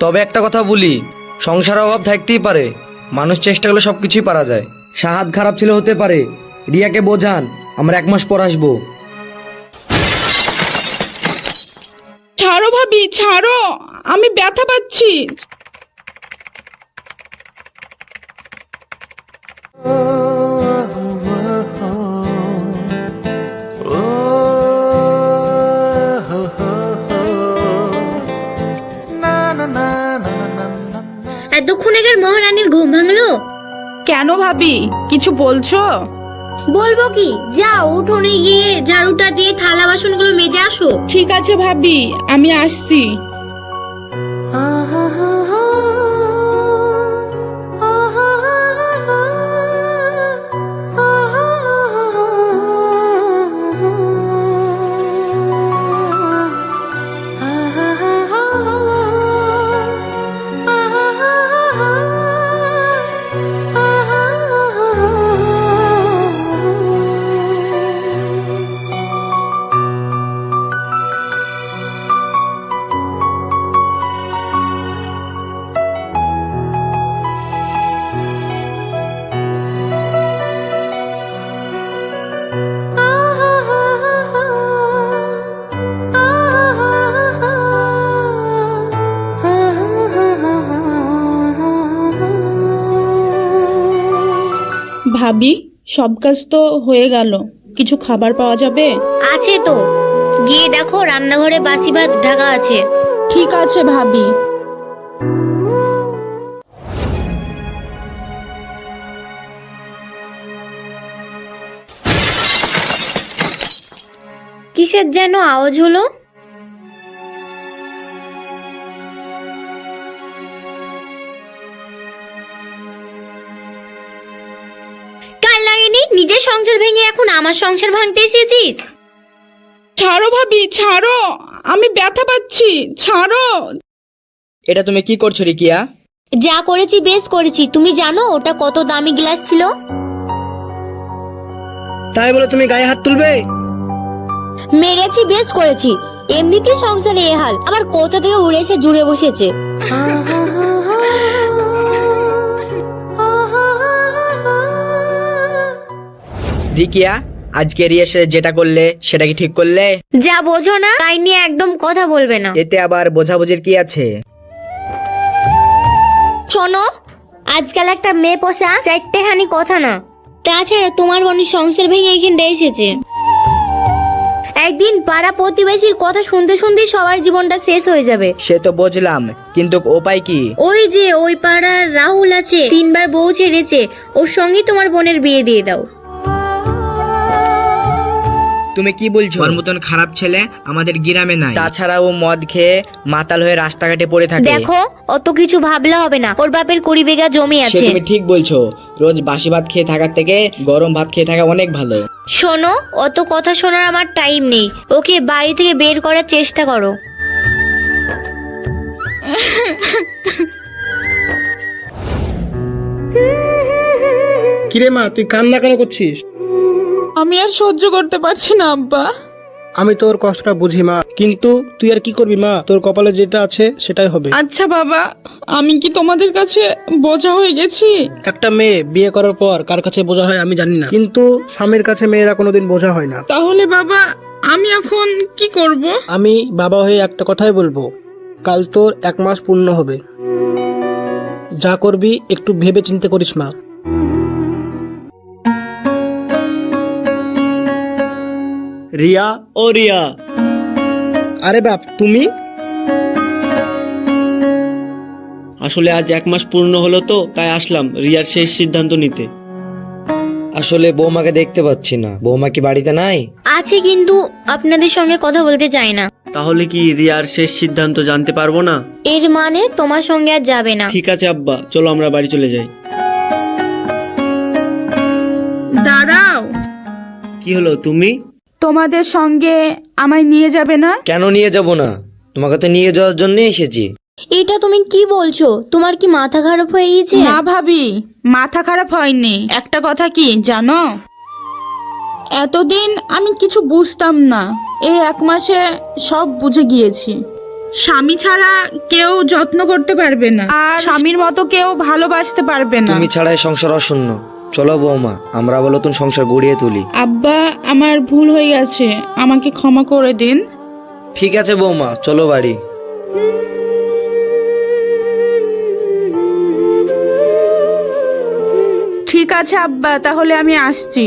তবে একটা কথা বলি, সংসার অভাব থাকতেই পারে, মানুষ চেষ্টা করলে সব কিছুই পারা যায়। সাহাদ খারাপ ছেলে হতে পারে, রিয়াকে বোঝান, আমরা 1 মাস পর আসবো। ছাড়ো ভাবি, ছাড়ো, আমি ব্যথা পাচ্ছি। এতক্ষণের মহারানীর ঘুম ভাঙলো? কেন ভাবি, কিছু বলছো? বলবো কি, যাও উঠোনে গিয়ে ঝাড়ুটা দিয়ে থালা বাসনগুলো মেজে আসো। ঠিক আছে ভাবি, আমি আসছি। ভাবি, সব কাজ তো হয়ে গেল, কিছু খাবার পাওয়া যাবে? আছে তো, গিয়ে দেখো রান্নাঘরে বাসি ভাত ঢাকা আছে। ঠিক আছে ভাবি। কিসের যেন আওয়াজ হলো? কাল লাগেনি, নিজের সংসার ভেঙে এখন আমার সংসার ভাঙতে এসেছিস? ছাড়ো ভাবি, ছাড়ো, আমি ব্যথা পাচ্ছি, ছাড়ো। এটা তুমি কি করছো রিকিয়া? যা করেছি বেশ করেছি। তুমি জানো ওটা কত দামি গ্লাস ছিল? তাই বলে তুমি গায়ে হাত তুলবে? মেরেছি বেশ করেছি, এমনিতেই সংসারে এ হাল, আবার কোথা থেকে উড়ে এসে জুড়ে বসেছে। রিকিয়া, আজকে রিয়ার সাথে যেটা করলে সেটা কি ঠিক করলে? যা বোঝো না তাই নিয়ে একদম কথা বলবে না। এতে আবার বোঝাবুঝির কি আছে? শোনো, আজকাল একটা মেয়ে পোষা চারটেখানি কথা না। তাছাড়া তোমার বোনের সংসার ভেঙে এখানে এসেছে। একদিন পাড়া প্রতিবেশীর কথা শুনতে শুনতেই সবার জীবনটা শেষ হয়ে যাবে। সে তো বুঝলাম, কিন্তু উপায় কি? ওই যে ওই পাড়ার রাহুল আছে, 3বার বউ ছেড়েছে, ওর সঙ্গে তোমার বোনের বিয়ে দিয়ে দাও। তুমি কি বলছো? ওর মতন খারাপ ছেলে আমাদের গ্রামে নাই। তাছাড়া ও মদ খেয়ে মাতাল হয়ে রাস্তাঘাটে পড়ে থাকে। দেখো, অত কিছু ভাবলে হবে না, ওর বাপের 20 বিঘা জমি সে আছে। তুমি ঠিক বলছো, রোজ বাসি ভাত খেয়ে থাকার থেকে গরম ভাত খেয়ে থাকা অনেক ভালো। শোনো, অত কথা শোনার আমার টাইম নেই, ওকে বাড়ি থেকে বের করার চেষ্টা করো। কিরে মা, তুই কান্না কেন করছিস? আমি আর সহ্য করতে পারছি না আব্বা। আমি তোর কষ্টটা বুঝি মা, কিন্তু তুই আর কি করবি মা, তোর কপালে যেটা আছে সেটাই হবে। আচ্ছা বাবা, আমি কি তোমাদের কাছে বোঝা হয়ে গেছি? একটা মেয়ে বিয়ে করার পর কার কাছে বোঝা হয় আমি জানি না, কিন্তু স্বামীর কাছে মেয়েরা কোনোদিন বোঝা হয় না। তাহলে বাবা, আমি এখন কি করব? আমি বাবা হয়ে একটা কথাই বলবো, কাল তোর 1 মাস পূর্ণ হবে। যা করবি একটু ভেবে চিন্তে করিস মা। রিয়া, ও রিয়া। আরে বাপ, তুমি? আসলে আজ 1 মাস পূর্ণ হলো তো, তাই আসলাম রিয়ার শেষ সিদ্ধান্ত নিতে। আসলে বৌমাকে দেখতে পাচ্ছি না, বৌমা কি বাড়িতে নাই? আছে, কিন্তু আপনাদের সঙ্গে কথা বলতে চাই না। তাহলে কি রিয়ার শেষ সিদ্ধান্ত জানতে পারবো না? এর মানে তোমার সঙ্গে আর যাবে না। ঠিক আছে আব্বা, চলো আমরা বাড়ি চলে যাই। দাঁড়াও, কি হলো তুমি? তোমাদের সঙ্গে আমায় নিয়ে যাবে না? কেন নিয়ে যাব না? তোমাকে তো নিয়ে যাওয়ার জন্য এসেছি। এটা তুমি কি বলছো? তোমার কি মাথা খারাপ হয়ে গেছে? না ভাবি, মাথা খারাপ হয়নি। একটা কথা কি জানো, এতদিন আমি কিছু বুঝতাম না, এই 1 মাসে সব বুঝে গিয়েছি। স্বামী ছাড়া কেউ যত্ন করতে পারবে না, আর স্বামীর মতো কেউ ভালোবাসতে পারবে না। তুমি ছাড়া এই সংসার অশূন্য। চলো বৌমা, আমরা আবার নতুন সংসার গড়িয়ে তুলি। আব্বা, আমার ভুল হয়ে গেছে, আমাকে ক্ষমা করে দিন। ঠিক আছে বৌমা, চলো বাড়ি। ঠিক আছে আব্বা, তাহলে আমি আসছি।